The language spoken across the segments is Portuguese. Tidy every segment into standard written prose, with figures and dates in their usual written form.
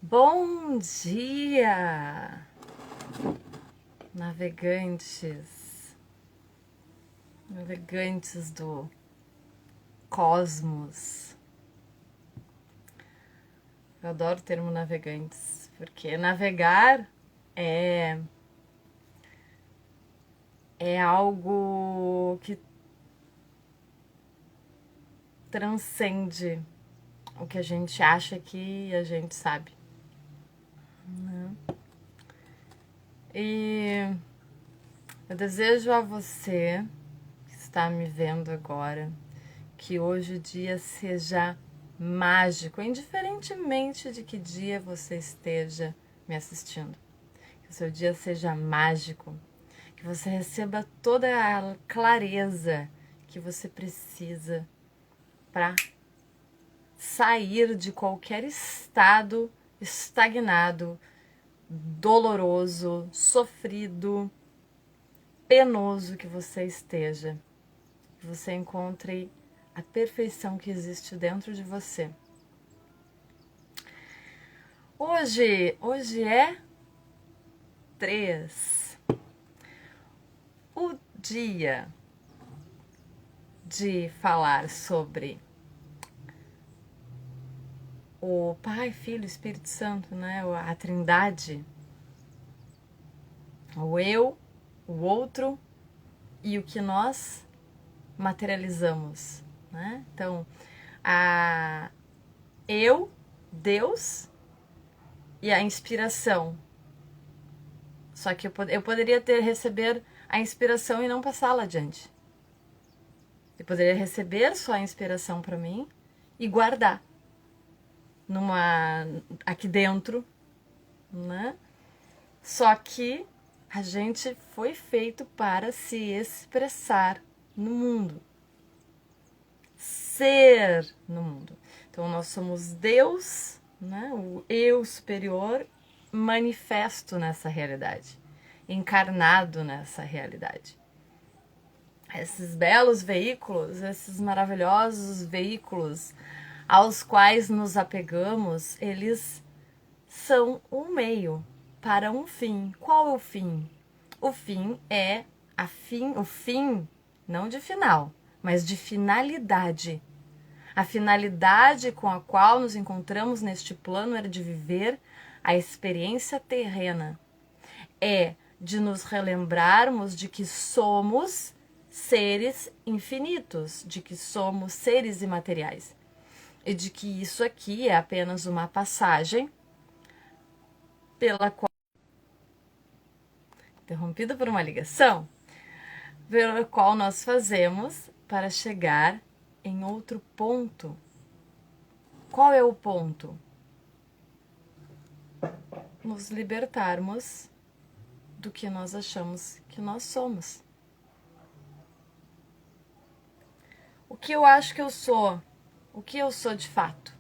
Bom dia, navegantes, navegantes do cosmos. Eu adoro o termo navegantes, porque navegar é algo que transcende o que a gente acha que a gente sabe. E eu desejo a você que está me vendo agora que hoje o dia seja mágico, indiferentemente de que dia você esteja me assistindo. Que o seu dia seja mágico, que você receba toda a clareza que você precisa para sair de qualquer estado estagnado, doloroso, sofrido, penoso que você esteja. Que você encontre a perfeição que existe dentro de você. Hoje é 3. O dia de falar sobre o Pai, Filho, Espírito Santo, né? A Trindade. O eu, o outro e o que nós materializamos, né? Então, eu, Deus e a inspiração. Só que eu poderia receber a inspiração e não passá-la adiante. Eu poderia receber só a inspiração para mim e guardar aqui dentro, né? Só que a gente foi feito para se expressar no mundo, ser no mundo. Então nós somos Deus, né? O eu superior manifesto nessa realidade, encarnado nessa realidade. Esses belos veículos, esses maravilhosos veículos aos quais nos apegamos, eles são um meio para um fim. Qual é o fim? O fim é o fim não de final, mas de finalidade. A finalidade com a qual nos encontramos neste plano é de viver a experiência terrena. É de nos relembrarmos de que somos seres infinitos, de que somos seres imateriais. E de que isso aqui é apenas uma passagem pela qual, interrompida por uma ligação, pela qual nós fazemos para chegar em outro ponto. Qual é o ponto? Nos libertarmos do que nós achamos que nós somos. O que eu acho que eu sou? O que eu sou de fato?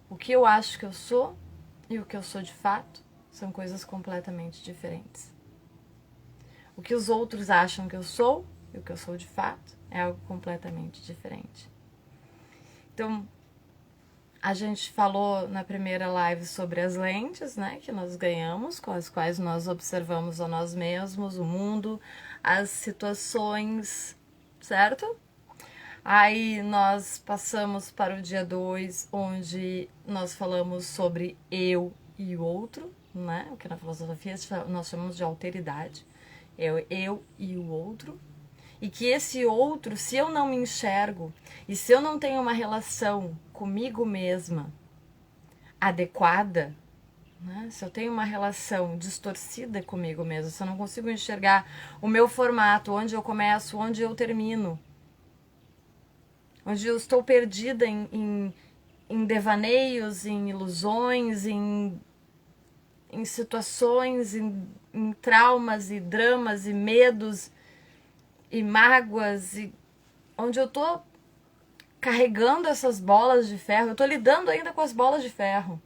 O que eu acho que eu sou e o que eu sou de fato são coisas completamente diferentes. O que os outros acham que eu sou e o que eu sou de fato é algo completamente diferente. Então, a gente falou na primeira live sobre as lentes, né, que nós ganhamos, com as quais nós observamos a nós mesmos, o mundo, as situações, certo? Aí nós passamos para o dia 2, onde nós falamos sobre eu e o outro, né? O que na filosofia nós chamamos de alteridade. Eu e o outro. E que esse outro, se eu não me enxergo e se eu não tenho uma relação comigo mesma adequada, né? Se eu tenho uma relação distorcida comigo mesma, se eu não consigo enxergar o meu formato, onde eu começo, onde eu termino, onde eu estou perdida em devaneios, em ilusões, em situações, em traumas e dramas e medos e mágoas, e onde eu tô carregando essas bolas de ferro, eu tô lidando ainda com as bolas de ferro.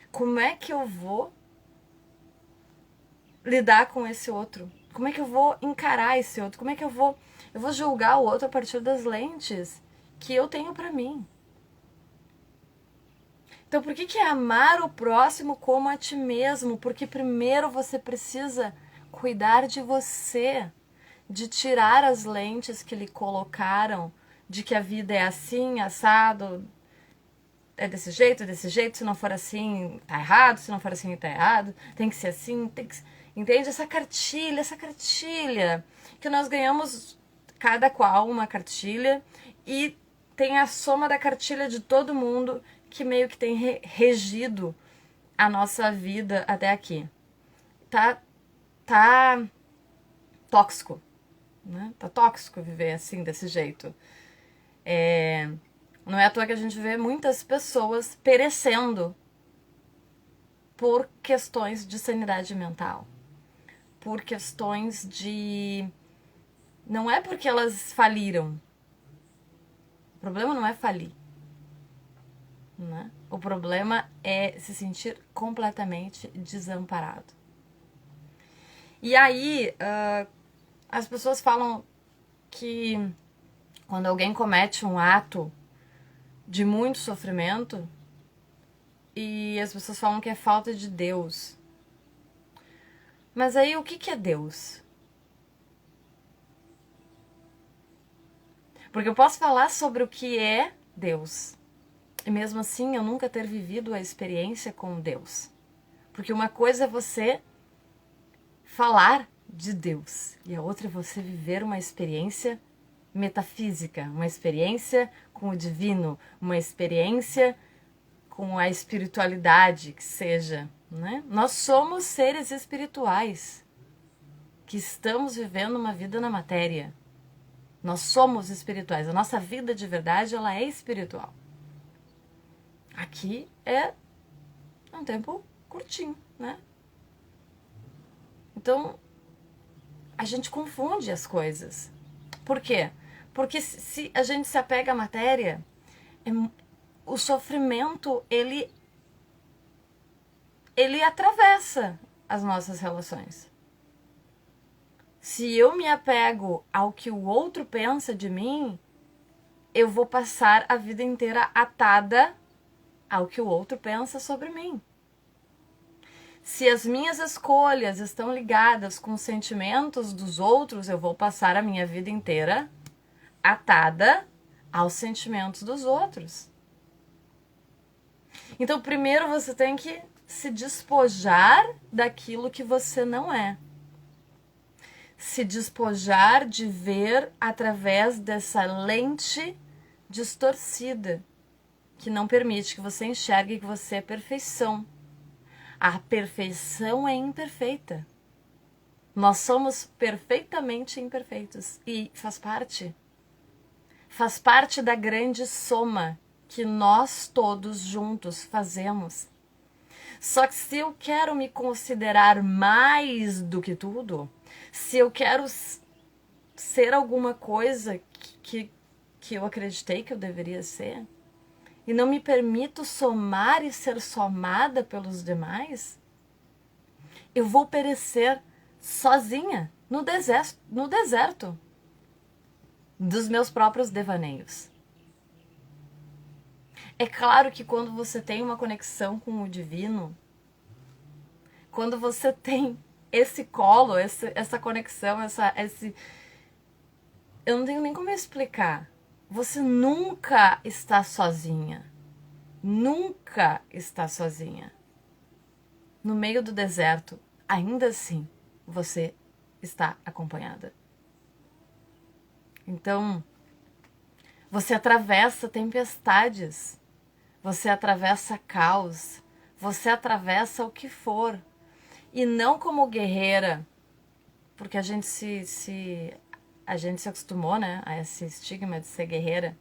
Como é que eu vou lidar com esse outro? Como é que eu vou encarar esse outro? Como é que eu vou julgar o outro a partir das lentes que eu tenho pra mim? Então, por que que é amar o próximo como a ti mesmo? Porque primeiro você precisa cuidar de você, de tirar as lentes que lhe colocaram, de que a vida é assim, assado, é desse jeito, se não for assim, tá errado, se não for assim, tá errado, tem que ser assim, tem que... Entende? Essa cartilha, que nós ganhamos cada qual uma cartilha e tem a soma da cartilha de todo mundo que meio que tem regido a nossa vida até aqui. Tá tóxico, né? Tá tóxico viver assim, desse jeito. Não é à toa que a gente vê muitas pessoas perecendo por questões de sanidade mental, por questões de... Não é porque elas faliram. O problema não é falir, né? O problema é se sentir completamente desamparado. E aí, as pessoas falam que quando alguém comete um ato de muito sofrimento, e as pessoas falam que é falta de Deus. Mas aí, o que é Deus? Porque eu posso falar sobre o que é Deus, e mesmo assim eu nunca ter vivido a experiência com Deus. Porque uma coisa é você falar de Deus, e a outra é você viver uma experiência metafísica, uma experiência com o divino, uma experiência com a espiritualidade, que seja, né? Nós somos seres espirituais que estamos vivendo uma vida na matéria. Nós somos espirituais. A nossa vida de verdade, ela é espiritual. Aqui é um tempo curtinho, né? Então, a gente confunde as coisas. Por quê? Porque se a gente se apega à matéria, o sofrimento, ele atravessa as nossas relações. Se eu me apego ao que o outro pensa de mim, eu vou passar a vida inteira atada ao que o outro pensa sobre mim. Se as minhas escolhas estão ligadas com os sentimentos dos outros, eu vou passar a minha vida inteira atada aos sentimentos dos outros. Então, primeiro você tem que se despojar daquilo que você não é. Se despojar de ver através dessa lente distorcida, que não permite que você enxergue que você é perfeição. A perfeição é imperfeita. Nós somos perfeitamente imperfeitos e faz parte da grande soma que nós todos juntos fazemos. Só que se eu quero me considerar mais do que tudo, se eu quero ser alguma coisa que eu acreditei que eu deveria ser, e não me permito somar e ser somada pelos demais, eu vou perecer sozinha no deserto dos meus próprios devaneios. É claro que quando você tem uma conexão com o divino, quando você tem esse colo, essa conexão, esse... Eu não tenho nem como explicar. Você nunca está sozinha. Nunca está sozinha. No meio do deserto, ainda assim, você está acompanhada. Então, você atravessa tempestades. Você atravessa caos, você atravessa o que for. E não como guerreira, porque a gente se acostumou, né, a esse estigma de ser guerreira.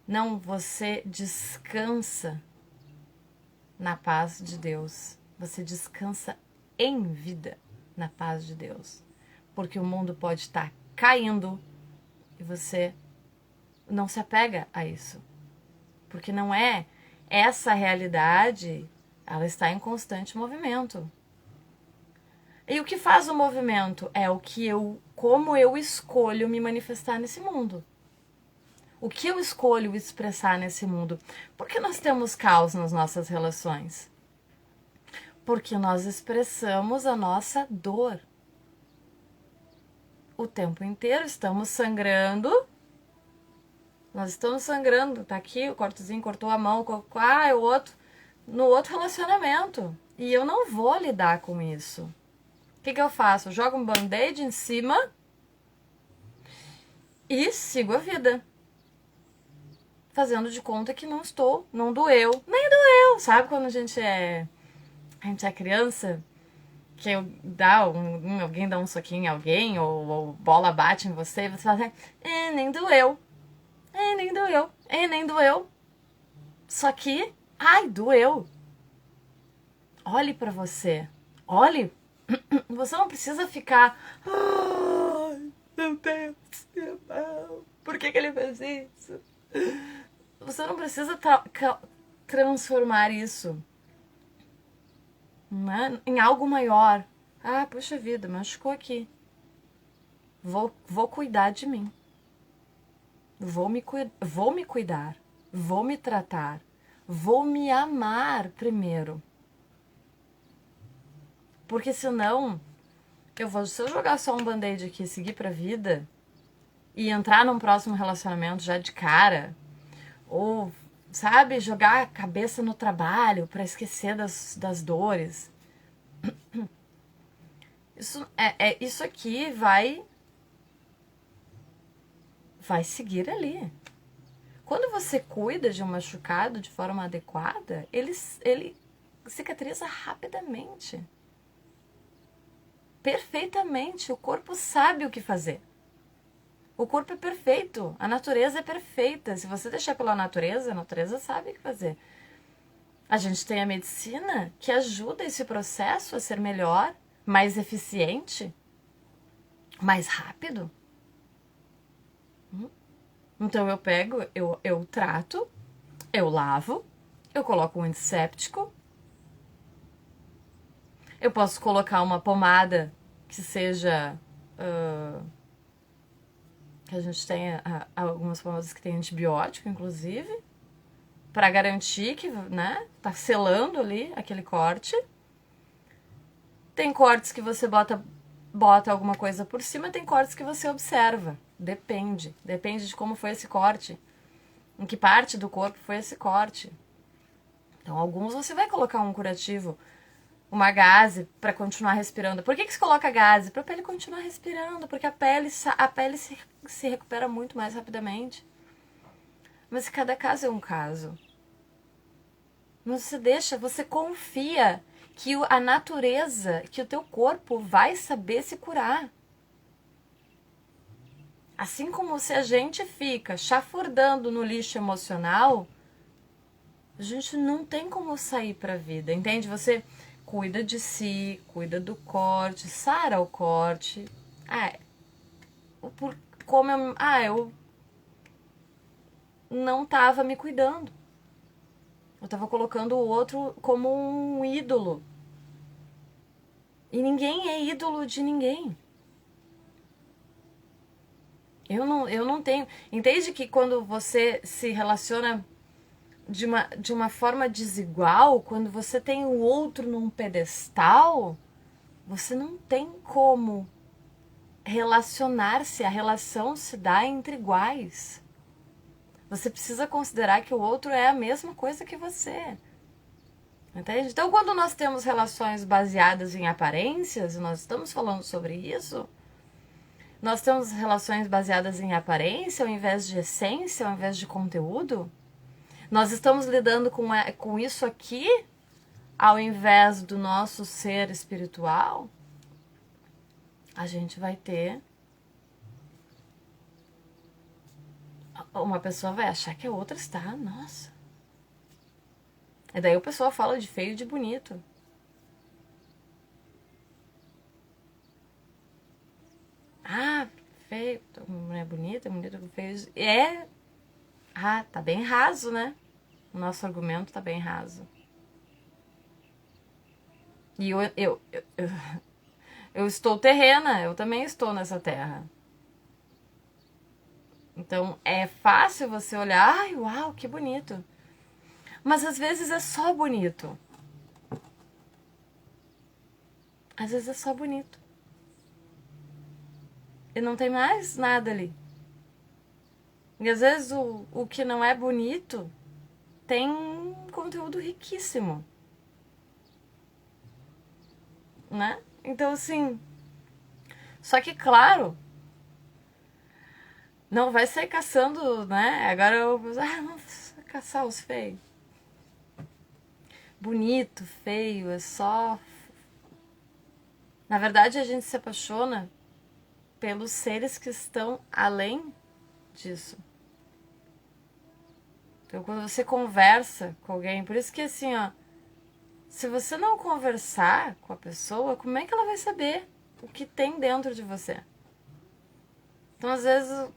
Não, você descansa na paz de Deus. Você descansa em vida na paz de Deus. Porque o mundo pode estar caindo e você não se apega a isso. Porque não é essa realidade, ela está em constante movimento. E o que faz o movimento é como eu escolho me manifestar nesse mundo. O que eu escolho expressar nesse mundo? Por que nós temos caos nas nossas relações? Porque nós expressamos a nossa dor. O tempo inteiro estamos sangrando. Nós estamos sangrando. Tá aqui, o cortezinho cortou a mão. É o outro. No outro relacionamento. E eu não vou lidar com isso. O que eu faço? Eu jogo um band-aid em cima e sigo a vida. Fazendo de conta que não doeu. Nem doeu. Sabe quando a gente é criança? Que alguém dá um soquinho em alguém, ou bola bate em você, e você fala assim, nem doeu. Nem doeu. Nem doeu. Só que, ai, doeu. Olhe pra você. Olhe. Você não precisa ficar, ai, meu Deus, por que ele fez isso? Você não precisa transformar isso, né, em algo maior. Ah, puxa vida, machucou aqui. Vou cuidar de mim. Vou me cuidar. Vou me tratar. Vou me amar primeiro. Porque senão, se eu jogar só um band-aid aqui e seguir pra vida e entrar num próximo relacionamento já de cara, ou, sabe, jogar a cabeça no trabalho pra esquecer das dores. Isso aqui vai seguir ali. Quando você cuida de um machucado de forma adequada, ele cicatriza rapidamente. Perfeitamente. O corpo sabe o que fazer. O corpo é perfeito. A natureza é perfeita. Se você deixar pela natureza, a natureza sabe o que fazer. A gente tem a medicina que ajuda esse processo a ser melhor, mais eficiente, mais rápido. Então eu pego, eu trato, eu lavo, eu coloco um antisséptico. Eu posso colocar uma pomada que seja... que a gente tem algumas pomadas que tem antibiótico, inclusive, para garantir que, né, tá selando ali aquele corte. Tem cortes que você bota alguma coisa por cima, tem cortes que você observa. Depende de como foi esse corte, em que parte do corpo foi esse corte. Então, alguns você vai colocar um curativo, uma gaze para continuar respirando. Por que se coloca gaze? Para a pele continuar respirando, porque a pele se recupera muito mais rapidamente. Mas cada caso é um caso. Mas você confia que a natureza, que o teu corpo vai saber se curar. Assim como se a gente fica chafurdando no lixo emocional, a gente não tem como sair para a vida, entende? Você cuida de si, cuida do corte, sara o corte. Eu não tava me cuidando. Eu tava colocando o outro como um ídolo. E ninguém é ídolo de ninguém. Eu não tenho... Entende que quando você se relaciona de uma forma desigual, quando você tem o outro num pedestal, você não tem como relacionar-se, a relação se dá entre iguais. Você precisa considerar que o outro é a mesma coisa que você. Entende? Então, quando nós temos relações baseadas em aparências, nós estamos falando sobre isso, nós temos relações baseadas em aparência ao invés de essência, ao invés de conteúdo, nós estamos lidando com isso aqui ao invés do nosso ser espiritual, a gente vai ter... Uma pessoa vai achar que a outra está, nossa. E daí a pessoa fala de feio e de bonito. Ah, feio, não é bonita, com feio. Tá bem raso, né? O nosso argumento tá bem raso. E eu estou terrena, eu também estou nessa terra. Então é fácil você olhar, ai, uau, que bonito. Mas às vezes é só bonito. Às vezes é só bonito. E não tem mais nada ali. E às vezes o que não é bonito tem um conteúdo riquíssimo, né? Então, assim. Só que, claro, não vai sair caçando, né? Agora eu vou não caçar os feios. Bonito, feio, é só. Na verdade, a gente se apaixona pelos seres que estão além disso. Então, quando você conversa com alguém, por isso que assim, ó, se você não conversar com a pessoa, como é que ela vai saber o que tem dentro de você? Então, às vezes,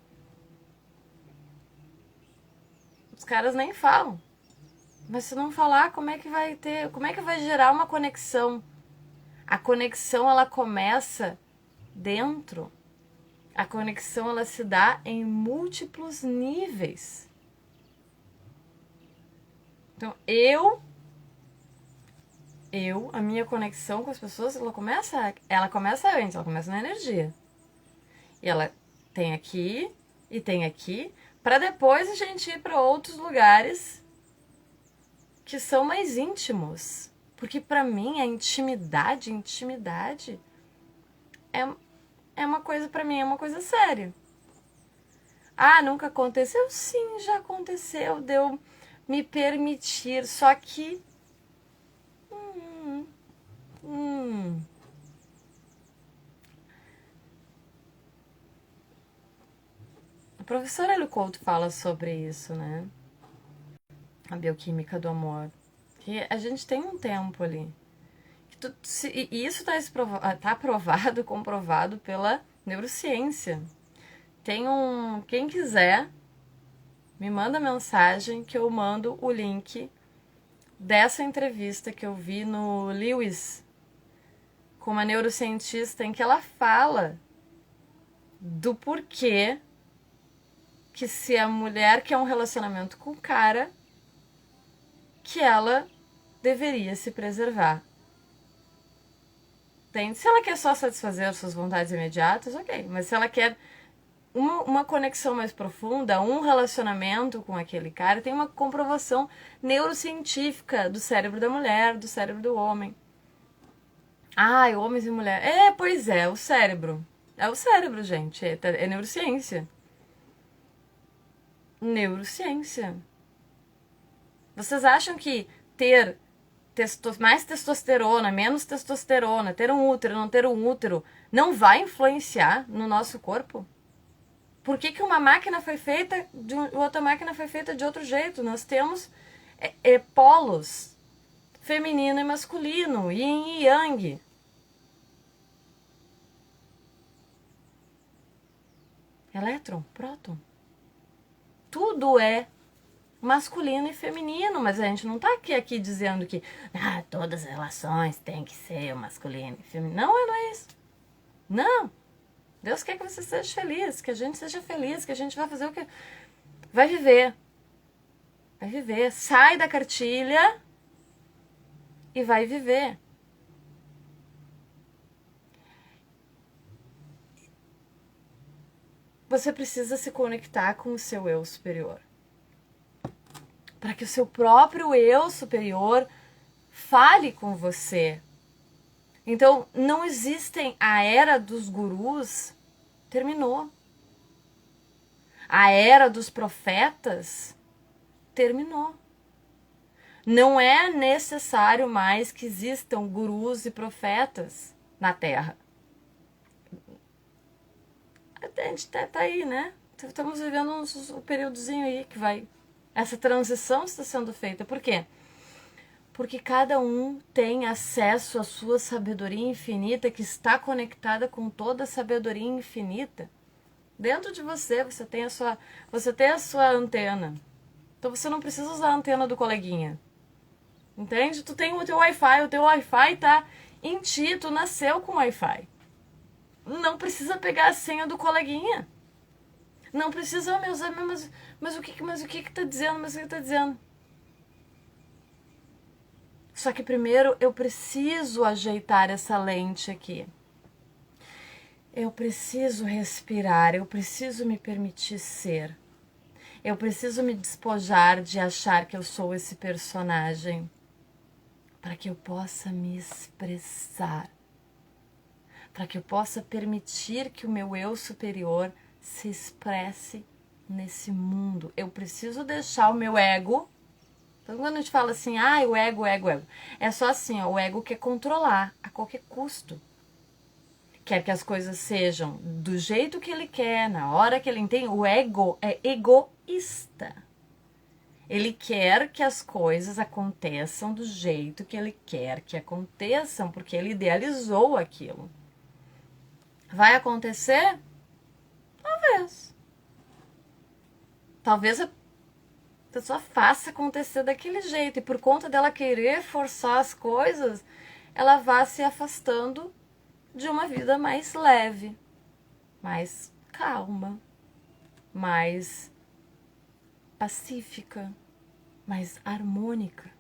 os caras nem falam. Mas se não falar, como é que vai ter, como é que vai gerar uma conexão? A conexão, ela começa dentro. A conexão, ela se dá em múltiplos níveis. Então, a minha conexão com as pessoas, ela começa antes, ela começa na energia. E ela tem aqui e tem aqui, para depois a gente ir para outros lugares que são mais íntimos. Porque para mim a intimidade é uma coisa, para mim é uma coisa séria. Ah, nunca aconteceu? Sim, já aconteceu, deu me permitir, só que o professor Hélio Couto fala sobre isso, né? A bioquímica do amor. Que a gente tem um tempo ali. E isso está aprovado, comprovado pela neurociência. Tem um. Quem quiser, me manda mensagem que eu mando o link dessa entrevista que eu vi no Lewis com uma neurocientista em que ela fala do porquê que se a mulher quer um relacionamento com o cara, que ela deveria se preservar. Se ela quer só satisfazer as suas vontades imediatas, ok. Mas se ela quer uma conexão mais profunda, um relacionamento com aquele cara, tem uma comprovação neurocientífica do cérebro da mulher, do cérebro do homem. Ah, homens e mulheres. Pois é, o cérebro. É o cérebro, gente. É neurociência. Neurociência. Vocês acham que ter mais testosterona, menos testosterona, ter um útero, não ter um útero, não vai influenciar no nosso corpo? Por que uma máquina foi feita outra máquina foi feita de outro jeito? Nós temos polos feminino e masculino, yin e yang. Elétron, próton. Tudo é masculino e feminino, mas a gente não tá aqui dizendo que todas as relações têm que ser masculino e feminino. Não é isso. Não. Deus quer que você seja feliz, que a gente seja feliz, que a gente vai fazer o que... Vai viver. Vai viver. Sai da cartilha e vai viver. Você precisa se conectar com o seu eu superior. Para que o seu próprio eu superior fale com você. Então, não existem... A era dos gurus terminou. A era dos profetas terminou. Não é necessário mais que existam gurus e profetas na Terra. A gente tá aí, né? Estamos vivendo um períodozinho aí que vai... Essa transição está sendo feita. Por quê? Porque cada um tem acesso à sua sabedoria infinita, que está conectada com toda a sabedoria infinita. Dentro de você, você tem a sua antena. Então você não precisa usar a antena do coleguinha. Entende? Tu tem o teu Wi-Fi tá em ti, tu nasceu com Wi-Fi. Não precisa pegar a senha do coleguinha. Não precisa, mas o que tá dizendo? Mas o que tá dizendo? Só que primeiro eu preciso ajeitar essa lente aqui. Eu preciso respirar, eu preciso me permitir ser. Eu preciso me despojar de achar que eu sou esse personagem para que eu possa me expressar, para que eu possa permitir que o meu eu superior se expresse nesse mundo. Eu preciso deixar o meu ego. Então, quando a gente fala assim, o ego, é só assim, ó, o ego quer controlar a qualquer custo. Quer que as coisas sejam do jeito que ele quer, na hora que ele entende. O ego é egoísta. Ele quer que as coisas aconteçam do jeito que ele quer que aconteçam, porque ele idealizou aquilo. Vai acontecer? Talvez. Talvez a pessoa faça acontecer daquele jeito. E por conta dela querer forçar as coisas, ela vai se afastando de uma vida mais leve, mais calma, mais pacífica, mais harmônica,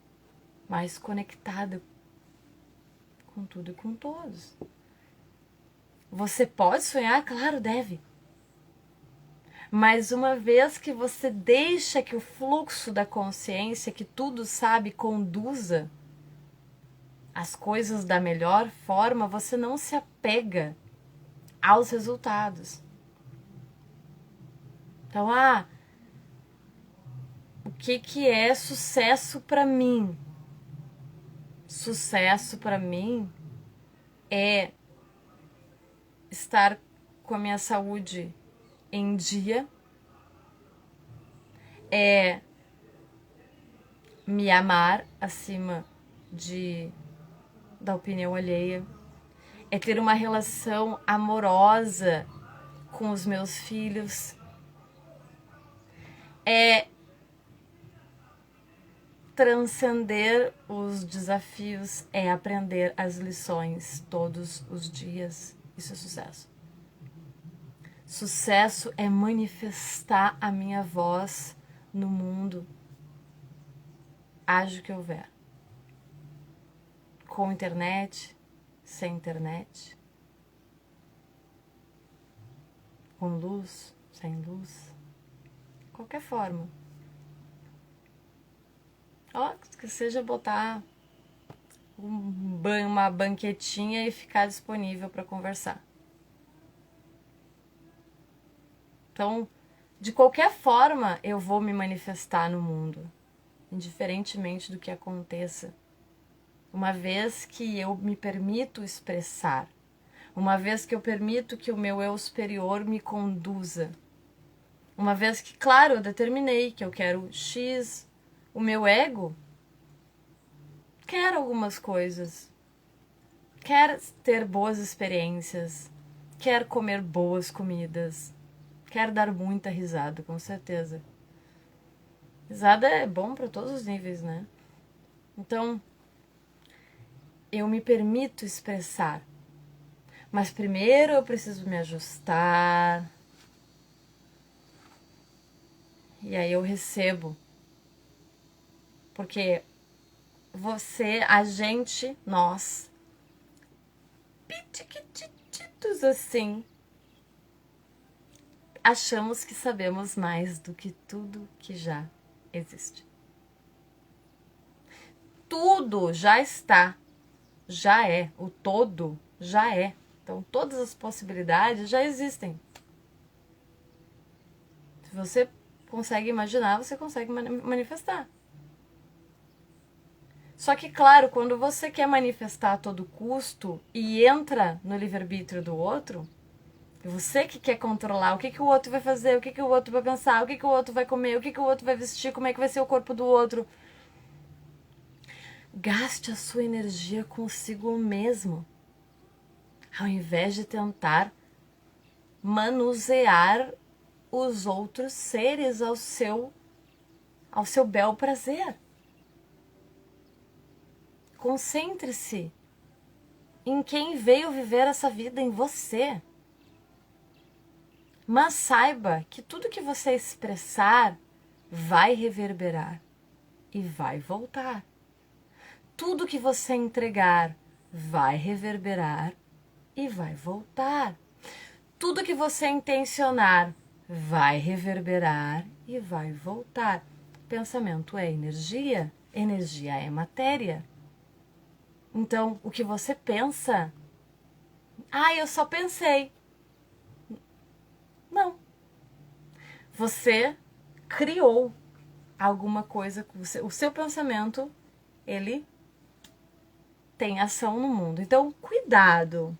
mais conectada com tudo e com todos. Você pode sonhar? Claro, deve. Mas uma vez que você deixa que o fluxo da consciência, que tudo sabe, conduza as coisas da melhor forma, você não se apega aos resultados. Então, o que é sucesso para mim? Sucesso para mim é estar com a minha saúde em dia, é me amar acima da opinião alheia, é ter uma relação amorosa com os meus filhos, é transcender os desafios, é aprender as lições todos os dias. Isso é sucesso. Sucesso é manifestar a minha voz no mundo, haja o que houver. Com internet, sem internet, com luz, sem luz, qualquer forma. Que seja botar uma banquetinha e ficar disponível para conversar. Então, de qualquer forma, eu vou me manifestar no mundo, indiferentemente do que aconteça. Uma vez que eu me permito expressar, uma vez que eu permito que o meu eu superior me conduza, uma vez que, claro, eu determinei que eu quero X, o meu ego quer algumas coisas, quer ter boas experiências, quer comer boas comidas, quer dar muita risada, com certeza. Risada é bom para todos os níveis, né? Então, eu me permito expressar. Mas primeiro eu preciso me ajustar. E aí eu recebo. Porque você, a gente, nós, pitiquititos assim, achamos que sabemos mais do que tudo que já existe. Tudo já está, já é, o todo já é. Então todas as possibilidades já existem. Se você consegue imaginar, você consegue manifestar. Só que, claro, quando você quer manifestar a todo custo e entra no livre-arbítrio do outro, você que quer controlar o que o outro vai fazer, o que o outro vai pensar, o que o outro vai comer, o que o outro vai vestir, como é que vai ser o corpo do outro. Gaste a sua energia consigo mesmo, ao invés de tentar manusear os outros seres ao seu bel prazer. Concentre-se em quem veio viver essa vida, em você. Mas saiba que tudo que você expressar vai reverberar e vai voltar. Tudo que você entregar vai reverberar e vai voltar. Tudo que você intencionar vai reverberar e vai voltar. Pensamento é energia, energia é matéria. Então, o que você pensa, eu só pensei. Não. Você criou alguma coisa, o seu pensamento, ele tem ação no mundo. Então, cuidado.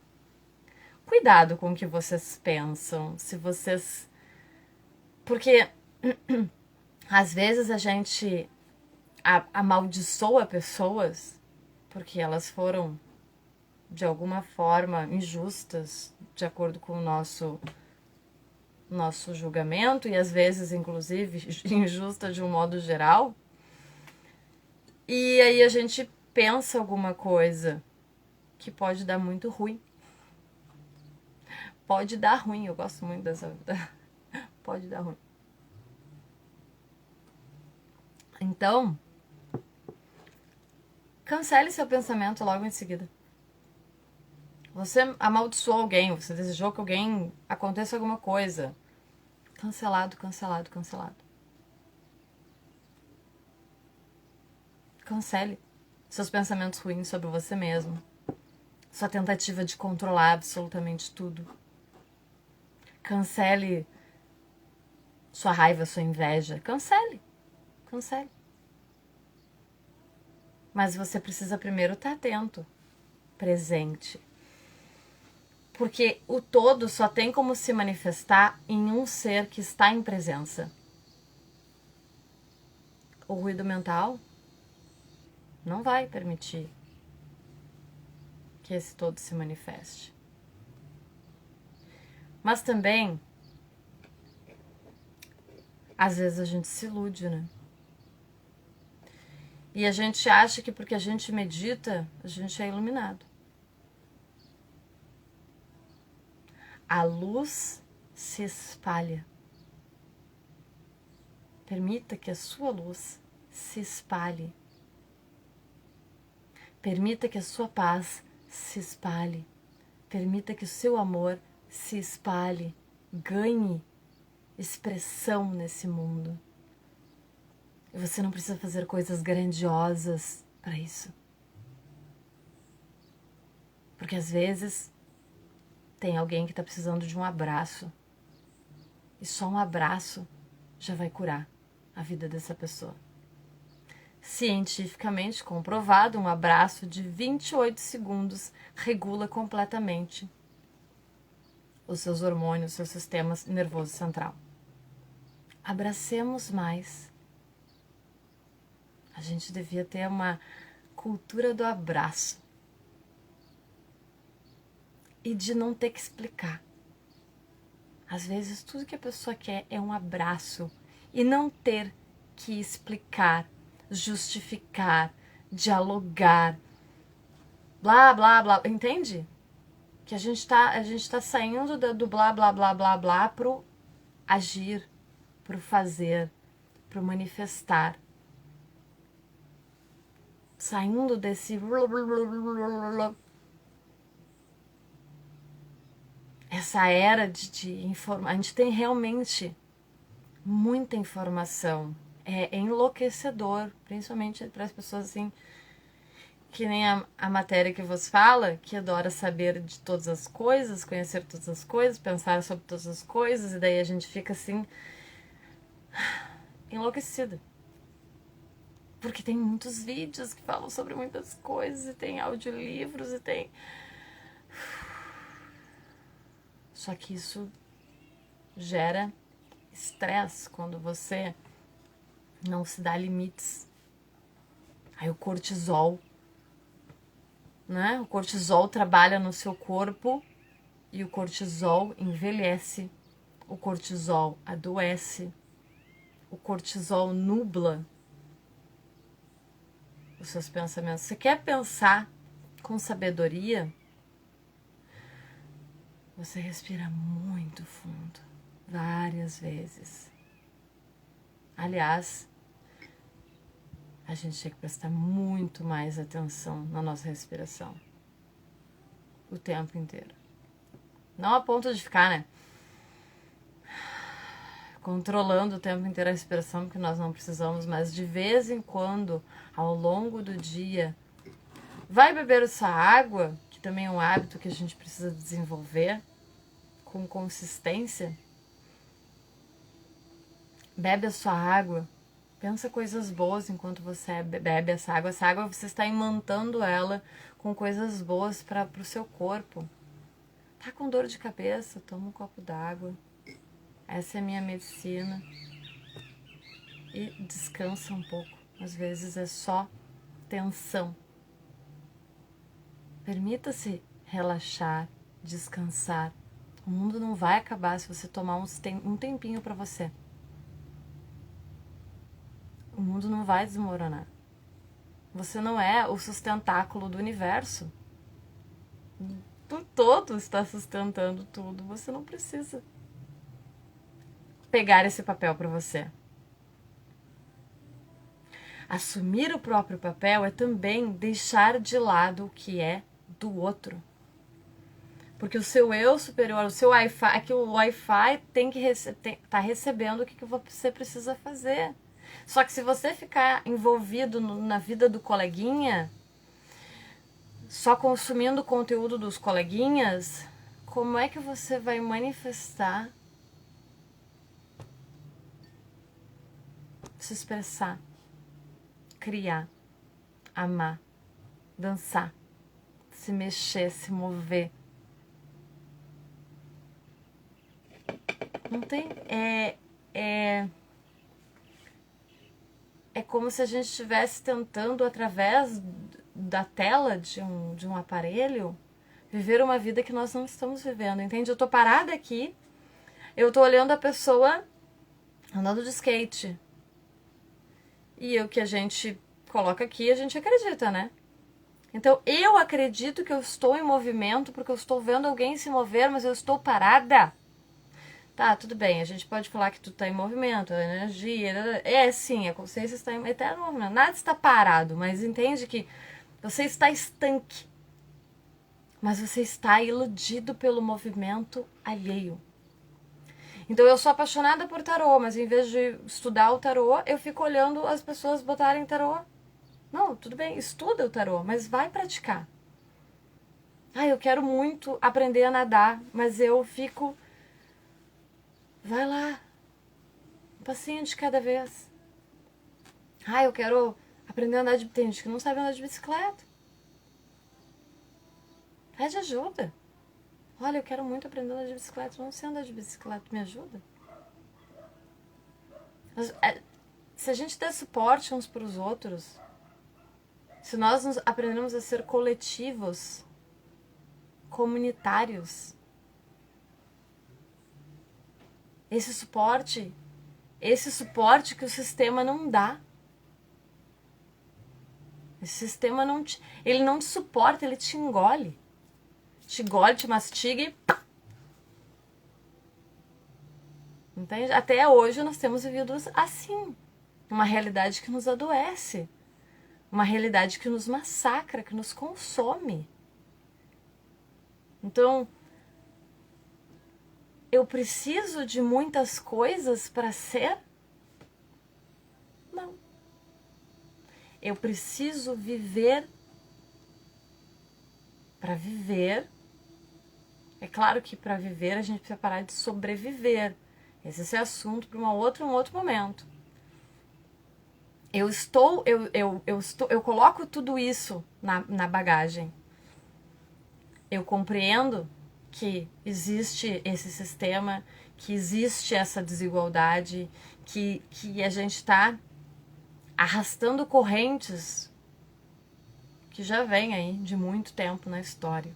Cuidado com o que vocês pensam. Se vocês... Porque às vezes a gente amaldiçoa pessoas porque elas foram de alguma forma injustas, de acordo com o nosso julgamento, e às vezes, inclusive, injusta de um modo geral. E aí a gente pensa alguma coisa que pode dar muito ruim. Pode dar ruim, eu gosto muito dessa... Pode dar ruim. Então, cancele seu pensamento logo em seguida. Você amaldiçoou alguém, você desejou que alguém aconteça alguma coisa. Cancelado, cancelado, cancelado. Cancele seus pensamentos ruins sobre você mesmo. Sua tentativa de controlar absolutamente tudo. Cancele sua raiva, sua inveja. Cancele. Cancele. Mas você precisa primeiro estar atento, presente. Porque o todo só tem como se manifestar em um ser que está em presença. O ruído mental não vai permitir que esse todo se manifeste. Mas também, às vezes a gente se ilude, né? E a gente acha que porque a gente medita, a gente é iluminado. A luz se espalha. Permita que a sua luz se espalhe. Permita que a sua paz se espalhe. Permita que o seu amor se espalhe. Ganhe expressão nesse mundo. E você não precisa fazer coisas grandiosas para isso. Porque às vezes tem alguém que está precisando de um abraço. E só um abraço já vai curar a vida dessa pessoa. Cientificamente comprovado, um abraço de 28 segundos regula completamente os seus hormônios, seu sistema nervoso central. Abracemos mais. A gente devia ter uma cultura do abraço. E de não ter que explicar. Às vezes tudo que a pessoa quer é um abraço e não ter que explicar, justificar, dialogar, blá, blá, blá, entende? Que a gente tá saindo do blá, blá, blá, blá, blá pro agir, pro fazer, pro manifestar. Saindo desse... Essa era de informação. A gente tem realmente muita informação. É enlouquecedor, principalmente para as pessoas assim, que nem a matéria que vos fala, que adora saber de todas as coisas, conhecer todas as coisas, pensar sobre todas as coisas, e daí a gente fica assim, enlouquecida. Porque tem muitos vídeos que falam sobre muitas coisas, e tem audiolivros, e tem... Só que isso gera estresse quando você não se dá limites. Aí o cortisol, né? O cortisol trabalha no seu corpo e o cortisol envelhece. O cortisol adoece. O cortisol nubla os seus pensamentos. Você quer pensar com sabedoria? Você respira muito fundo. várias vezes. Aliás, a gente tem que prestar muito mais atenção na nossa respiração o tempo inteiro. Não a ponto de ficar, né, controlando o tempo inteiro a respiração, porque nós não precisamos, mas de vez em quando, ao longo do dia, vai beber essa água, que também é um hábito que a gente precisa desenvolver com consistência. Bebe a sua água, pensa coisas boas enquanto você bebe essa água. Essa água você está imantando ela com coisas boas para o seu corpo. Tá com dor de cabeça? Toma um copo d'água. Essa é a minha medicina. E descansa um pouco. Às vezes é só tensão. Permita-se relaxar, descansar. O mundo não vai acabar se você tomar um tempinho para você. O mundo não vai desmoronar. Você não é o sustentáculo do universo. O todo está sustentando tudo. Você não precisa pegar esse papel para você. Assumir o próprio papel é também deixar de lado o que é do outro. Porque o seu eu superior, o seu Wi-Fi, é que o Wi-Fi tem que tá recebendo o que você precisa fazer. Só que se você ficar envolvido na vida do coleguinha, só consumindo o conteúdo dos coleguinhas, como é que você vai manifestar, se expressar, criar, amar, dançar, se mexer, se mover? Não tem... É como se a gente estivesse tentando, através da tela de um aparelho, viver uma vida que nós não estamos vivendo, entende? Eu tô parada aqui, eu tô olhando a pessoa andando de skate. E o que a gente coloca aqui, a gente acredita, né? Então, eu acredito que eu estou em movimento porque eu estou vendo alguém se mover, mas eu estou parada. Tá, tudo bem, a gente pode falar que tu tá em movimento, a energia, sim, a consciência está em eterno movimento, nada está parado, mas entende que você está estanque, mas você está iludido pelo movimento alheio. Então eu sou apaixonada por tarô, mas em vez de estudar o tarô, eu fico olhando as pessoas botarem tarô. Não, tudo bem, estuda o tarô, mas vai praticar. Eu quero muito aprender a nadar, mas eu fico... Vai lá, um passinho de cada vez. Eu quero aprender a andar de... Tem gente que não sabe andar de bicicleta. Pede ajuda. Olha, eu quero muito aprender a andar de bicicleta. Eu não sei andar de bicicleta, me ajuda? Se a gente der suporte uns para os outros, se nós nos aprendemos a ser coletivos, comunitários, esse suporte que o sistema não dá. Esse sistema ele não te suporta, ele te engole. Te engole, te mastiga e... Entende? Até hoje nós temos vivido assim. Uma realidade que nos adoece. Uma realidade que nos massacra, que nos consome. Então, eu preciso de muitas coisas para ser? Não. Eu preciso viver para viver. É claro que para viver a gente precisa parar de sobreviver. Esse é assunto para um outro momento. Eu coloco tudo isso na bagagem. Eu compreendo que existe esse sistema, que existe essa desigualdade, que a gente está arrastando correntes que já vem aí de muito tempo na história.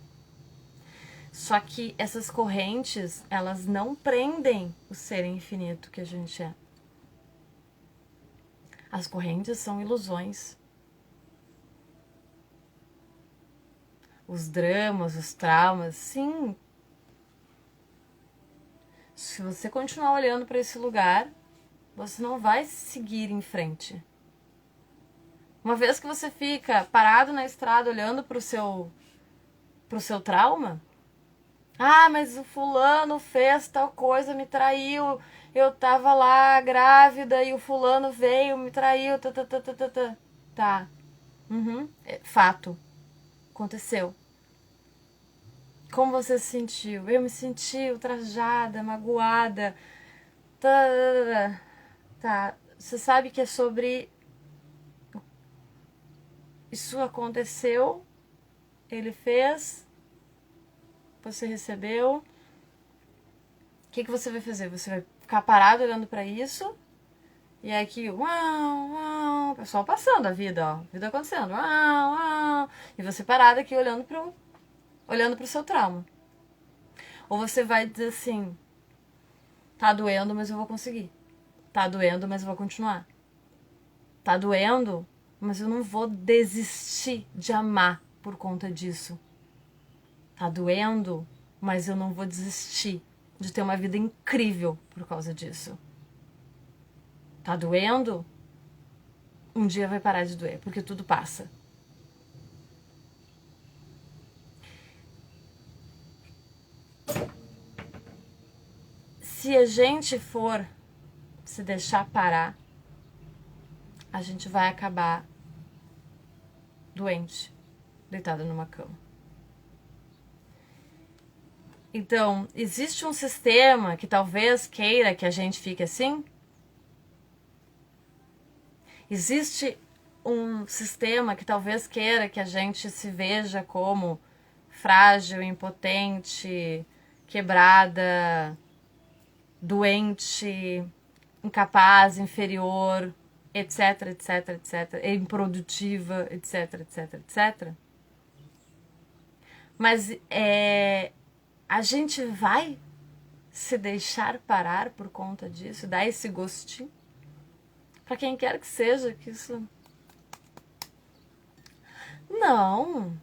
Só que essas correntes, elas não prendem o ser infinito que a gente é. As correntes são ilusões. Os dramas, os traumas, sim. Se você continuar olhando para esse lugar, você não vai seguir em frente. Uma vez que você fica parado na estrada olhando pro seu trauma, ah, mas o fulano fez tal coisa, me traiu, eu tava lá grávida e o fulano veio, me traiu, tá. Tá. É fato. Aconteceu. Como você se sentiu? Eu me senti ultrajada, magoada. Tá. Tá. Você sabe que é sobre... Isso aconteceu, ele fez, você recebeu. O que você vai fazer? Você vai ficar parado olhando pra isso? E aí aqui, uau, uau, o pessoal passando a vida, ó. A vida acontecendo, uau, uau. E você parado aqui olhando pro seu trauma. Ou você vai dizer assim, tá doendo, mas eu vou conseguir. Tá doendo, mas eu vou continuar. Tá doendo, mas eu não vou desistir de amar por conta disso. Tá doendo, mas eu não vou desistir de ter uma vida incrível por causa disso. Tá doendo? Um dia vai parar de doer, porque tudo passa. Se a gente for se deixar parar, a gente vai acabar doente, deitado numa cama. Então, existe um sistema que talvez queira que a gente fique assim? Existe um sistema que talvez queira que a gente se veja como frágil, impotente, quebrada, doente, incapaz, inferior, etc, etc, etc, improdutiva, etc, etc, etc. Mas a gente vai se deixar parar por conta disso, dar esse gostinho? Pra quem quer que seja, que isso... Não.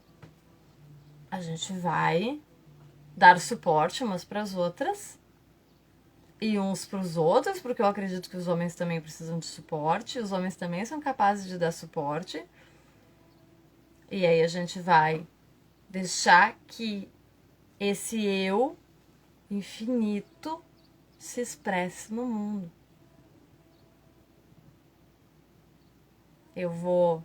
A gente vai dar suporte umas pras outras e uns pros outros, porque eu acredito que os homens também precisam de suporte, os homens também são capazes de dar suporte. E aí a gente vai deixar que esse eu infinito se expresse no mundo. Eu vou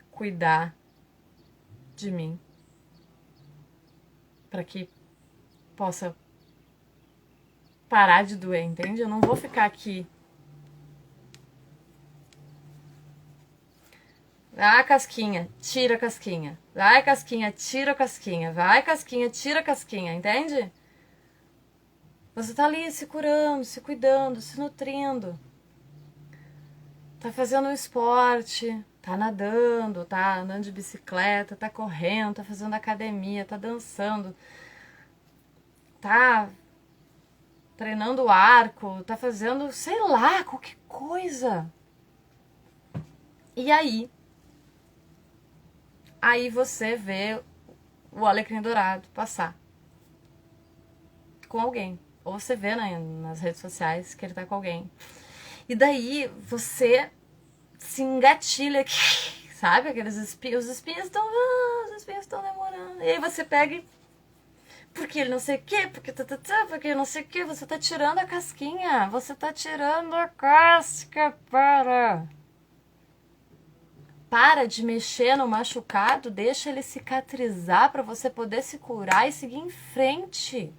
cuidar de mim para que possa parar de doer, entende? Eu não vou ficar aqui. Vai, casquinha, tira a casquinha. Vai, casquinha, tira a casquinha. Vai, casquinha, tira a casquinha, entende? Você tá ali se curando, se cuidando, se nutrindo. Tá fazendo um esporte, tá nadando, tá andando de bicicleta, tá correndo, tá fazendo academia, tá dançando, tá treinando arco, tá fazendo, sei lá, qualquer coisa. E aí você vê o alecrim dourado passar com alguém. Ou você vê, né, nas redes sociais que ele tá com alguém. E daí você se engatilha aqui, sabe? Aqueles espinhos, os espinhos estão demorando. E aí você pega e... Porque ele não sei o que, porque ele não sei o que, você tá tirando a casquinha, você tá tirando a casca, Para de mexer no machucado, deixa ele cicatrizar para você poder se curar e seguir em frente.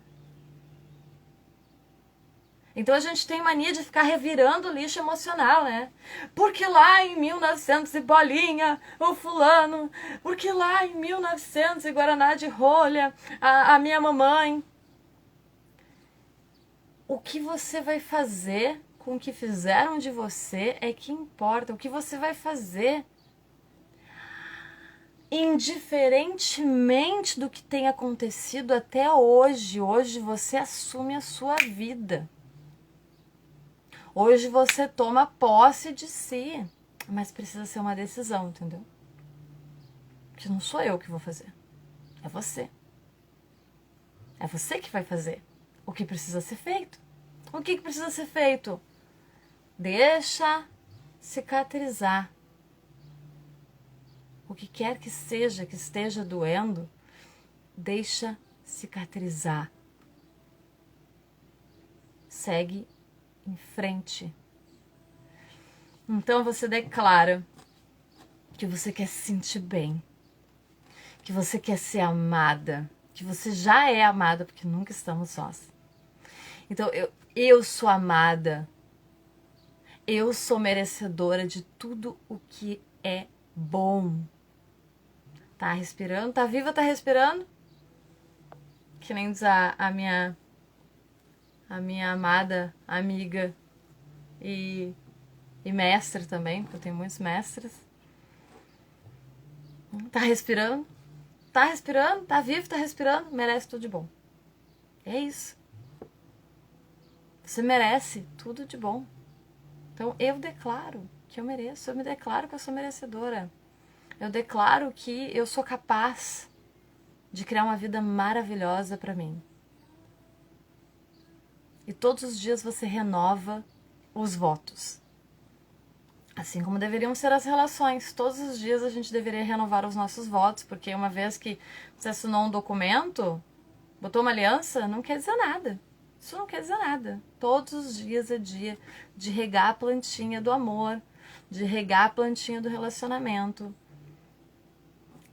Então a gente tem mania de ficar revirando o lixo emocional, né? Porque lá em 1900 e bolinha, o fulano, porque lá em 1900 e Guaraná de rolha, a minha mamãe. O que você vai fazer com o que fizeram de você é que importa. O que você vai fazer, indiferentemente do que tenha acontecido até hoje. Hoje você assume a sua vida. Hoje você toma posse de si, mas precisa ser uma decisão, entendeu? Que não sou eu que vou fazer, é você. É você que vai fazer o que precisa ser feito. O que precisa ser feito? Deixa cicatrizar. O que quer que seja que esteja doendo, deixa cicatrizar. Segue em frente. Então você declara que você quer se sentir bem, que você quer ser amada, que você já é amada, porque nunca estamos sós. Então eu sou amada, eu sou merecedora de tudo o que é bom. Tá respirando? Tá viva? Tá respirando? Que nem diz a minha amada amiga e mestre também, porque eu tenho muitos mestres. Tá respirando? Tá respirando? Tá vivo? Tá respirando? Merece tudo de bom. É isso. Você merece tudo de bom. Então eu declaro que eu mereço. Eu me declaro que eu sou merecedora. Eu declaro que eu sou capaz de criar uma vida maravilhosa para mim. E todos os dias você renova os votos. Assim como deveriam ser as relações. Todos os dias a gente deveria renovar os nossos votos, porque uma vez que você assinou um documento, botou uma aliança, não quer dizer nada. Isso não quer dizer nada. Todos os dias é dia de regar a plantinha do amor, de regar a plantinha do relacionamento,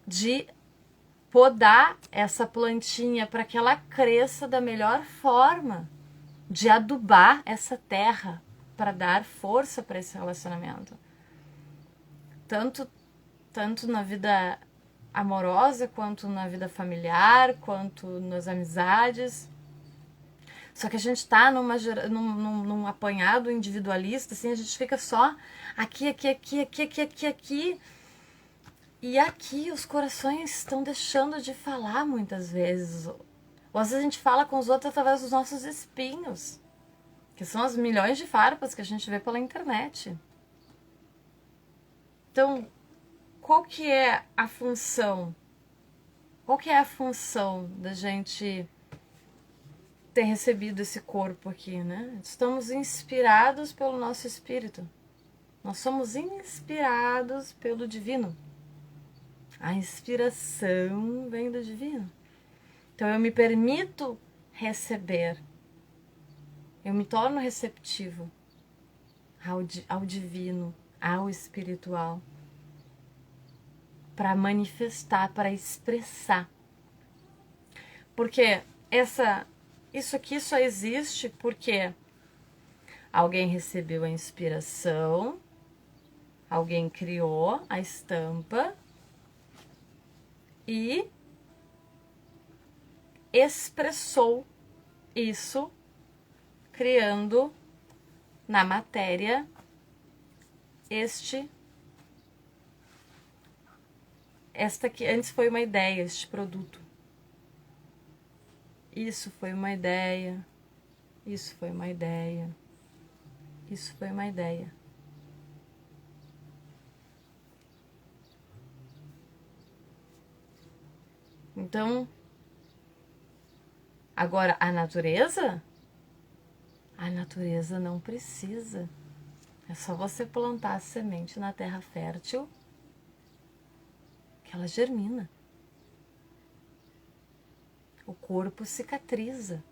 de podar essa plantinha para que ela cresça da melhor forma, de adubar essa terra para dar força para esse relacionamento. Tanto na vida amorosa, quanto na vida familiar, quanto nas amizades. Só que a gente tá num apanhado individualista, assim, a gente fica só aqui. E aqui os corações estão deixando de falar muitas vezes. Ou às vezes a gente fala com os outros através dos nossos espinhos, que são as milhões de farpas que a gente vê pela internet. Então, qual que é a função? Qual que é a função da gente ter recebido esse corpo aqui, né? Estamos inspirados pelo nosso espírito. Nós somos inspirados pelo divino. A inspiração vem do divino. Então eu me permito receber. Eu me torno receptivo ao divino, ao espiritual, para manifestar, para expressar. Porque isso aqui só existe porque alguém recebeu a inspiração, alguém criou a estampa e expressou isso, criando na matéria esta que antes foi uma ideia, este produto. Isso foi uma ideia, isso foi uma ideia, isso foi uma ideia. Então, agora a natureza não precisa. É só você plantar a semente na terra fértil que ela germina. O corpo cicatriza.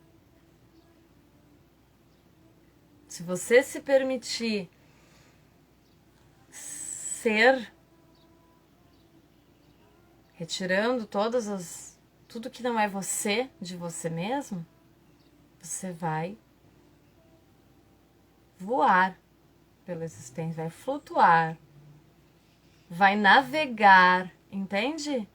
Se você se permitir ser, retirando tudo que não é você, de você mesmo, você vai voar pela existência, vai flutuar, vai navegar, entende?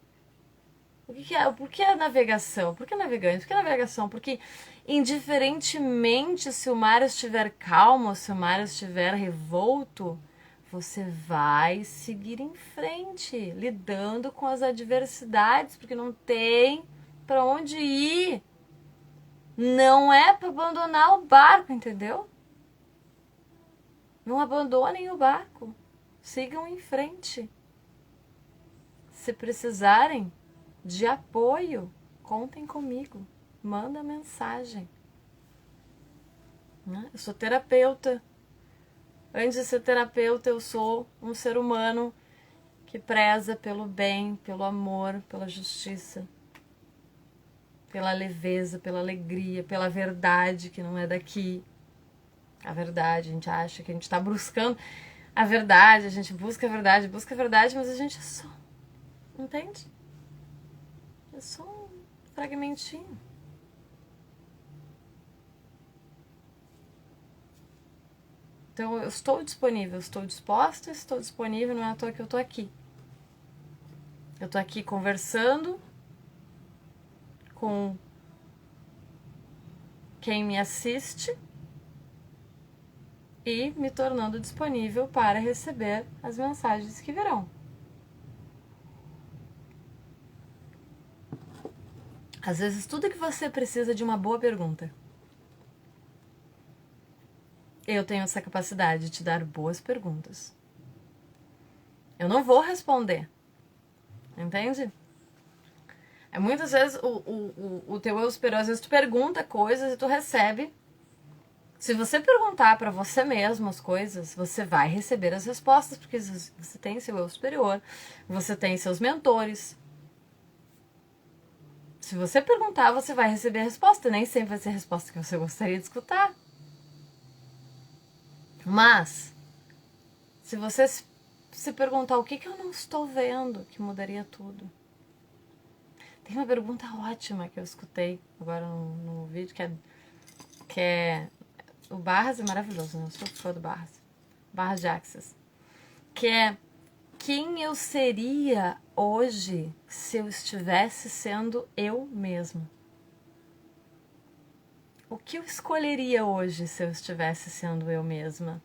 Por que a navegação? Por que navegante? Por que navegação? Porque indiferentemente se o mar estiver calmo, se o mar estiver revolto, você vai seguir em frente, lidando com as adversidades, porque não tem para onde ir. Não é para abandonar o barco, entendeu? Não abandonem o barco. Sigam em frente. Se precisarem de apoio, contem comigo. manda mensagem. Eu sou terapeuta. Antes de ser terapeuta, eu sou um ser humano que preza pelo bem, pelo amor, pela justiça, pela leveza, pela alegria, pela verdade que não é daqui. A verdade, a gente acha que a gente está buscando a verdade, a gente busca a verdade, mas a gente é só, entende? É só um fragmentinho. Então eu estou disponível, estou disposta, estou disponível, não é à toa que eu estou aqui. Eu estou aqui conversando com quem me assiste e me tornando disponível para receber as mensagens que virão. Às vezes tudo que você precisa é de uma boa pergunta. Eu tenho essa capacidade de te dar boas perguntas. Eu não vou responder. Entende? Muitas vezes o teu eu superior, às vezes tu pergunta coisas e tu recebe. Se você perguntar para você mesmo as coisas, você vai receber as respostas, porque você tem seu eu superior, você tem seus mentores. Se você perguntar, você vai receber a resposta. Nem sempre vai ser a resposta que você gostaria de escutar. Mas, se você se perguntar o que eu não estou vendo, que mudaria tudo. Tem uma pergunta ótima que eu escutei agora no vídeo, que é o Barras é maravilhoso, né? Eu sou fã do Barras. Barras de Axis. Que é: quem eu seria hoje se eu estivesse sendo eu mesma? O que eu escolheria hoje se eu estivesse sendo eu mesma?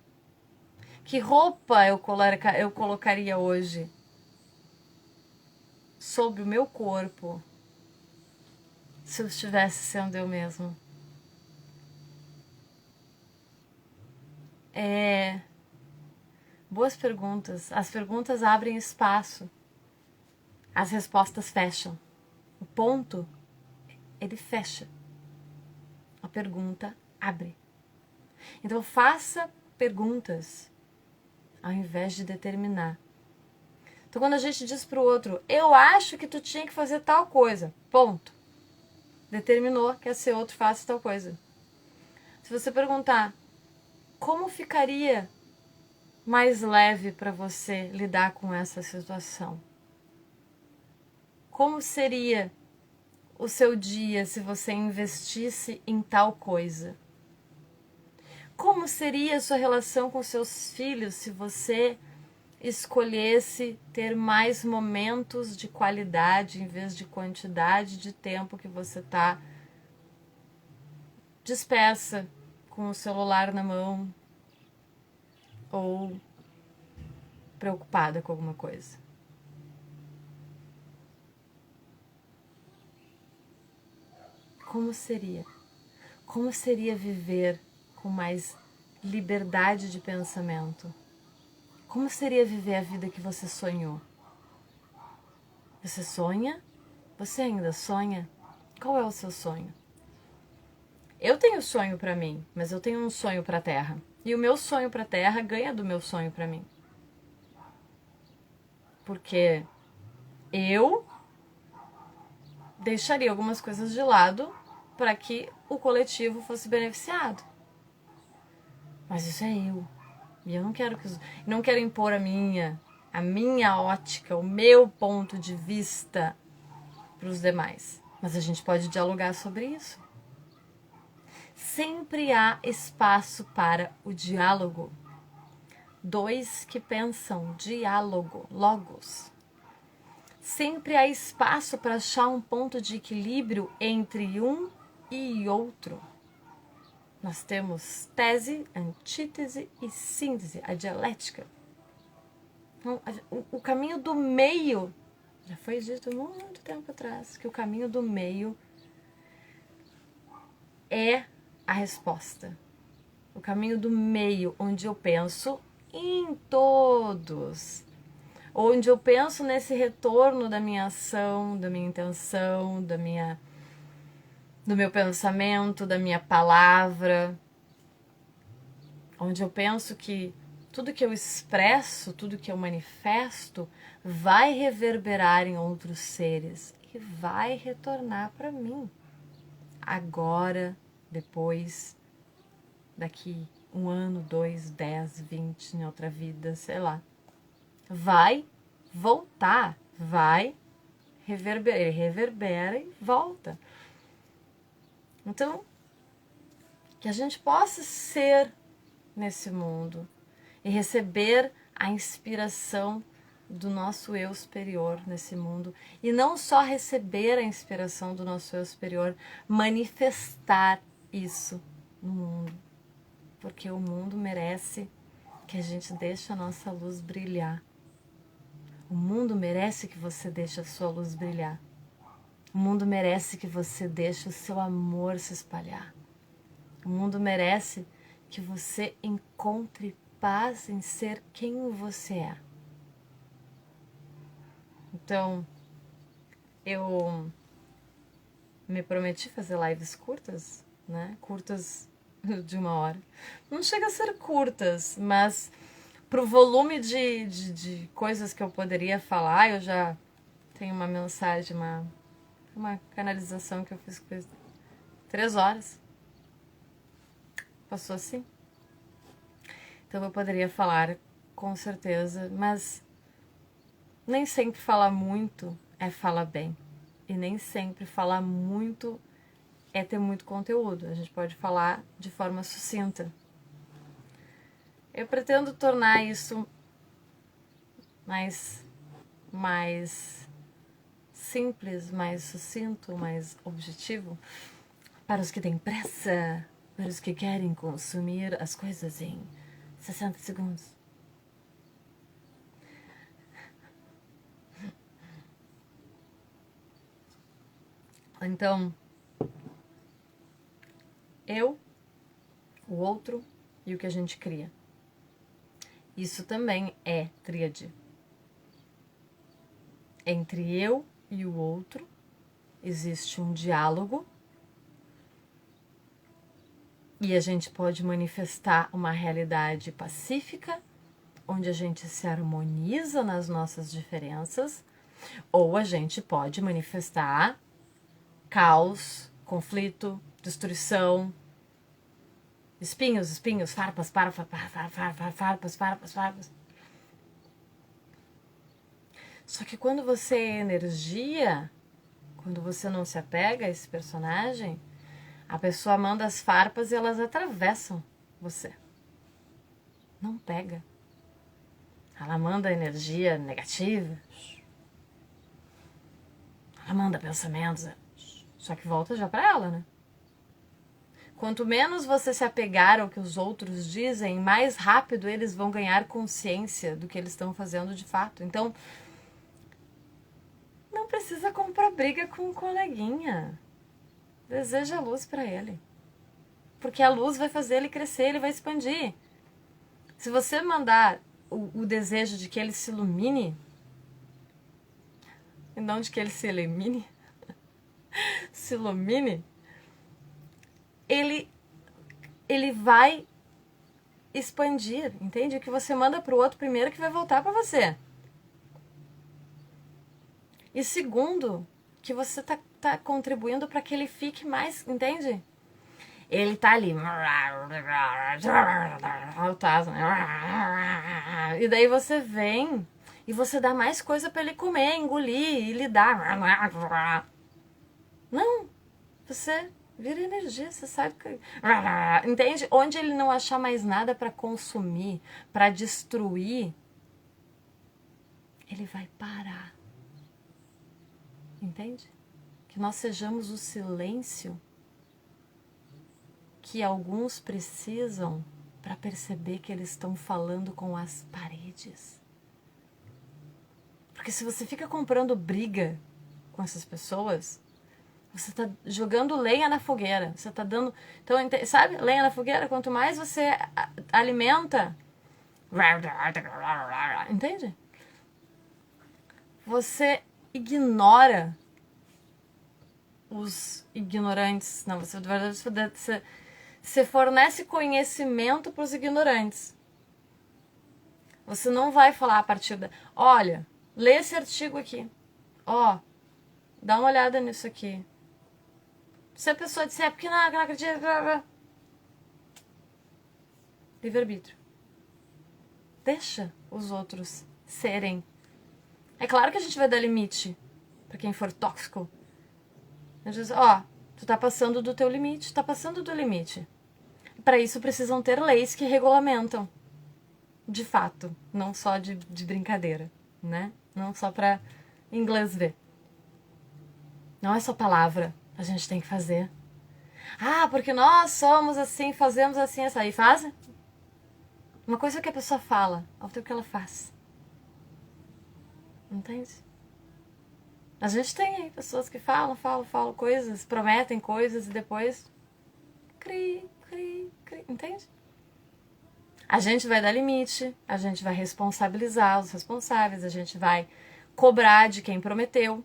Que roupa eu colocaria hoje sobre o meu corpo se eu estivesse sendo eu mesma? Boas perguntas. As perguntas abrem espaço. As respostas fecham. O ponto, ele fecha. A pergunta abre. Então faça perguntas ao invés de determinar. Então quando a gente diz pro outro: eu acho que tu tinha que fazer tal coisa, ponto. Determinou que esse outro faça tal coisa. Se você perguntar: como ficaria mais leve para você lidar com essa situação? Como seria o seu dia se você investisse em tal coisa? Como seria a sua relação com seus filhos se você escolhesse ter mais momentos de qualidade em vez de quantidade de tempo que você está dispersa com o celular na mão ou preocupada com alguma coisa? Como seria? Como seria viver com mais liberdade de pensamento? Como seria viver a vida que você sonhou? Você sonha? Você ainda sonha? Qual é o seu sonho? Eu tenho sonho para mim, mas eu tenho um sonho para a Terra. E o meu sonho para a Terra ganha do meu sonho para mim. Porque eu deixaria algumas coisas de lado para que o coletivo fosse beneficiado. Mas isso é eu. E eu não quero impor a minha ótica, o meu ponto de vista para os demais. Mas a gente pode dialogar sobre isso. Sempre há espaço para o diálogo. Dois que pensam, diálogo, logos. Sempre há espaço para achar um ponto de equilíbrio entre um e outro. Nós temos tese, antítese e síntese, a dialética. Então, o caminho do meio, já foi dito muito tempo atrás, que o caminho do meio é a resposta. O caminho do meio, onde eu penso em todos. Onde eu penso nesse retorno da minha ação, da minha intenção, do do meu pensamento, da minha palavra, onde eu penso que tudo que eu expresso, tudo que eu manifesto vai reverberar em outros seres e vai retornar para mim. Agora, depois, daqui 1 ano, 2, 10, 20, em outra vida, sei lá. Vai voltar, vai reverberar, ele reverbera e volta. Então, que a gente possa ser nesse mundo e receber a inspiração do nosso eu superior nesse mundo. E não só receber a inspiração do nosso eu superior, manifestar isso no mundo. Porque o mundo merece que a gente deixe a nossa luz brilhar. O mundo merece que você deixe a sua luz brilhar. O mundo merece que você deixe o seu amor se espalhar. O mundo merece que você encontre paz em ser quem você é. Então, eu me prometi fazer lives curtas, né? Curtas de 1 hora. Não chega a ser curtas, mas pro volume de coisas que eu poderia falar, eu já tenho uma mensagem, uma canalização que eu fiz com 3 horas. Passou assim? Então eu poderia falar com certeza, mas nem sempre falar muito é falar bem. E nem sempre falar muito é ter muito conteúdo. A gente pode falar de forma sucinta. Eu pretendo tornar isso mais simples, mais sucinto, mais objetivo para os que têm pressa, para os que querem consumir as coisas em 60 segundos. Então, eu, o outro e o que a gente cria. Isso também é tríade. Entre eu e o outro existe um diálogo e a gente pode manifestar uma realidade pacífica, onde a gente se harmoniza nas nossas diferenças, ou a gente pode manifestar caos, conflito, destruição, espinhos, farpas. Só que quando você é energia, quando você não se apega a esse personagem, a pessoa manda as farpas e elas atravessam você. Não pega. Ela manda energia negativa. Ela manda pensamentos. Só que volta já pra ela, né? Quanto menos você se apegar ao que os outros dizem, mais rápido eles vão ganhar consciência do que eles estão fazendo de fato. Então, não precisa comprar briga com um coleguinha. Deseja luz pra ele. Porque a luz vai fazer ele crescer, ele vai expandir. Se você mandar o desejo de que ele se ilumine, e não de que ele se elimine, se ilumine, ele vai expandir, entende? O que você manda pro outro primeiro que vai voltar pra você. E segundo, que você tá contribuindo para que ele fique mais, entende? Ele tá ali. E daí você vem e você dá mais coisa para ele comer, engolir e lidar. Não, você vira energia, você sabe que... Entende? Onde ele não achar mais nada para consumir, para destruir, ele vai parar. Entende? Que nós sejamos o silêncio que alguns precisam para perceber que eles estão falando com as paredes. Porque se você fica comprando briga com essas pessoas, você está jogando lenha na fogueira. Você está dando... Então, sabe? Lenha na fogueira. Quanto mais você alimenta... Entende? Você ignora os ignorantes. Não, você, na verdade, você fornece conhecimento para os ignorantes. Você não vai falar a partir da... Olha, lê esse artigo aqui. Ó, dá uma olhada nisso aqui. Se a pessoa disser, porque não acredita... Livre-arbítrio. Deixa os outros serem. É claro que a gente vai dar limite pra quem for tóxico. A gente diz, ó, tu tá passando do teu limite, tá passando do limite. Para isso precisam ter leis que regulamentam. De fato, não só de brincadeira, né? Não só pra inglês ver. Não é só palavra, a gente tem que fazer. Ah, porque nós somos assim, fazemos assim, essa aí faz? Uma coisa é que a pessoa fala, outra é o que ela faz. Entende? A gente tem aí pessoas que falam coisas, prometem coisas e depois cri, entende? A gente vai dar limite, a gente vai responsabilizar os responsáveis, a gente vai cobrar de quem prometeu.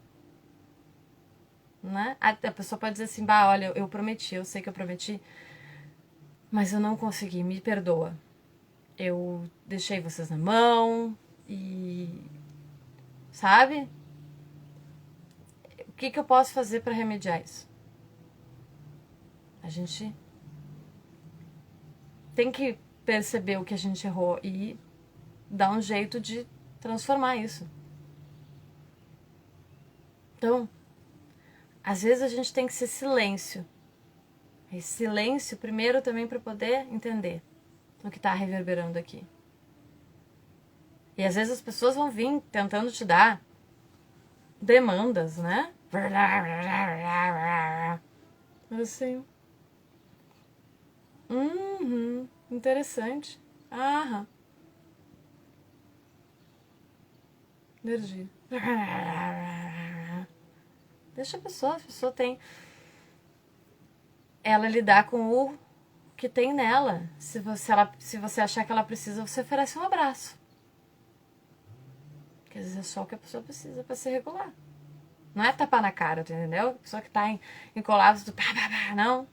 Né? A pessoa pode dizer assim, bah, olha, eu prometi, eu sei que eu prometi, mas eu não consegui, me perdoa. Eu deixei vocês na mão e... Sabe? O que eu posso fazer para remediar isso? A gente tem que perceber o que a gente errou e dar um jeito de transformar isso. Então, às vezes a gente tem que ser silêncio. E silêncio primeiro também para poder entender o que está reverberando aqui. E às vezes as pessoas vão vir tentando te dar demandas, né? Assim. Interessante. Aham. Energia. Deixa a pessoa tem... Ela lidar com o que tem nela. Se você achar que ela precisa, você oferece um abraço. Quer dizer, é só o que a pessoa precisa para se regular. Não é tapar na cara, tu entendeu? A pessoa que tá em colapso,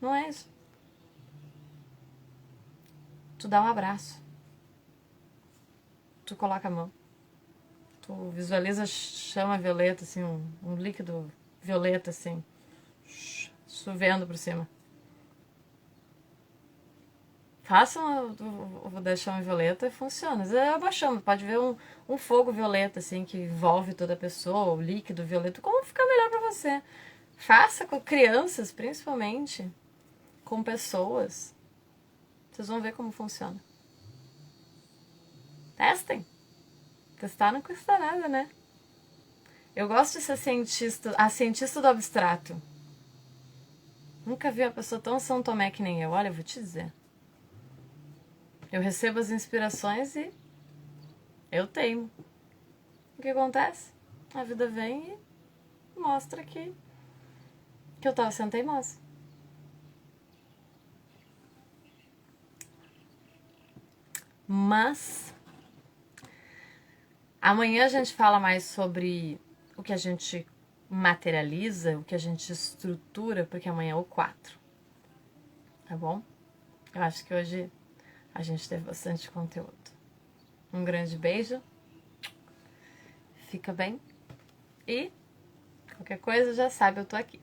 não é isso. Tu dá um abraço. Tu coloca a mão. Tu visualiza chama violeta, assim, um líquido violeta, assim, chovendo por cima. Façam o da chama violeta, funciona. É uma chama, pode ver um fogo violeta, assim, que envolve toda a pessoa, o líquido violeta, como ficar melhor pra você. Faça com crianças, principalmente, com pessoas. Vocês vão ver como funciona. Testem. Testar não custa nada, né? Eu gosto de ser a cientista do abstrato. Nunca vi uma pessoa tão São Tomé que nem eu. Olha, eu vou te dizer. Eu recebo as inspirações e eu teimo. O que acontece? A vida vem e mostra que eu tava sendo teimosa. Mas amanhã a gente fala mais sobre o que a gente materializa, o que a gente estrutura, porque amanhã é o 4. Tá bom? Eu acho que hoje a gente teve bastante conteúdo. Um grande beijo. Fica bem. E qualquer coisa já sabe, eu tô aqui.